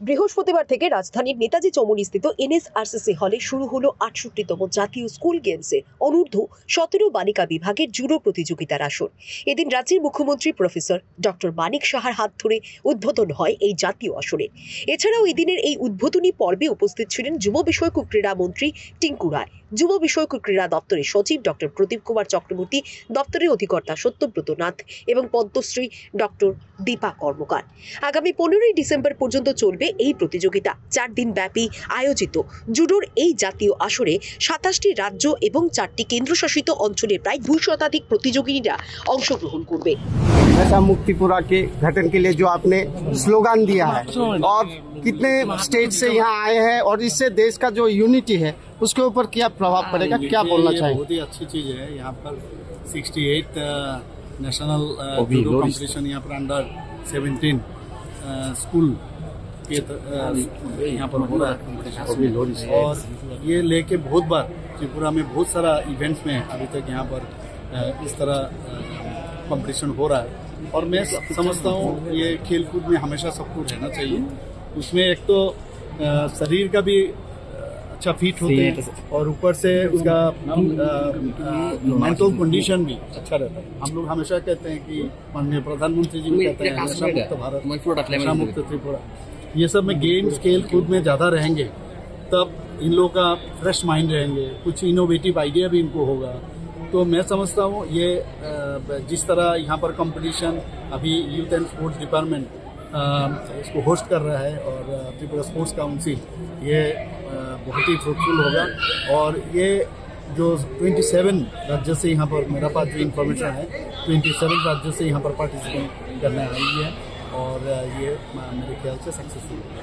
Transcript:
বৃহস্পতিবার থেকে রাজধানীর নেতাজি চৌমুহনীস্থিত এনএসআরসিসি হলে শুরু হলো ৬৮তম জাতীয় স্কুল গেমসে অনূর্ধ্ব ১৭ বালিকা বিভাগের জুডো প্রতিযোগিতার আসর। এদিন রাজ্যের মুখ্যমন্ত্রী প্রফেসর ডক্টর মানিক সাহার হাত ধরে উদ্বোধন হয় এই জাতীয় আসরে। এছাড়াও এই দিনের এই উদ্বোধনী পর্বে উপস্থিত ছিলেন যুব বিষয়ক ও ক্রীড়া মন্ত্রী টিঙ্কু রায়, যুব বিষয়ক ও ক্রীড়া দপ্তরের সচিব ডক্টর প্রদীপ কুমার চক্রবর্তী, দপ্তরের অধিকর্তা সত্যব্রত নাথ এবং পদ্মশ্রী ডক্টর দীপা কর্মকার। আগামী ১৫ই ডিসেম্বর পর্যন্ত চলবে এই প্রতিযোগিতা। ৪ দিন ব্যাপী আয়োজিত জুডোর এই জাতীয় আসরে ২৭টি রাজ্য এবং 4টি কেন্দ্রশাসিত অঞ্চলের প্রায় 200 শতাধিক প্রতিযোগীরা অংশগ্রহণ করবে। ऐसा मुक्तिपुरा के गठन के लिए जो आपने स्लोगन दिया है और कितने स्टेट से यहाँ आए हैं और इससे देश का जो यूनिटी है उसके ऊपर क्या प्रभाव पड़ेगा, क्या बोलना चाहिए? बहुत ही अच्छी चीज है। यहाँ पर 68 नेशनल जूडो कॉम्पिटिशन यहाँ पर अंडर 17 स्कूल के यहाँ पर हो रहा है और ये लेके बहुत बार त्रिपुरा में बहुत सारा इवेंट्स में अभी तक यहाँ पर इस तरह कंपटीशन हो रहा है और मैं समझता हूँ ये खेल कूद में हमेशा सबको रहना चाहिए। उसमें एक तो शरीर का भी अच्छा फिट होते हैं और ऊपर से उसका मेंटल कंडीशन भी अच्छा रहता है। हम लोग हमेशा कहते हैं कि माननीय प्रधानमंत्री जी भी कहते हैं नशा मुक्त भारत, नशा मुक्त त्रिपुरा। ये सब में गेम्स खेल कूद में ज़्यादा रहेंगे तब इन लोगों का फ्रेश माइंड रहेंगे, कुछ इनोवेटिव आइडिया भी इनको होगा। तो मैं समझता हूँ ये जिस तरह यहाँ पर कंपटीशन अभी यूथ एंड स्पोर्ट्स डिपार्टमेंट इसको होस्ट कर रहा है और त्रिपुरा स्पोर्ट्स काउंसिल ये बहुत ही फ्रूटफुल होगा। और ये जो 27 राज्य से यहाँ पर मेरा पास जो इन्फॉर्मेशन है 27 राज्यों से यहाँ पर पार्टिसिपेट करने आई है और ये मेरे ख्याल से सक्सेसफुल होगा।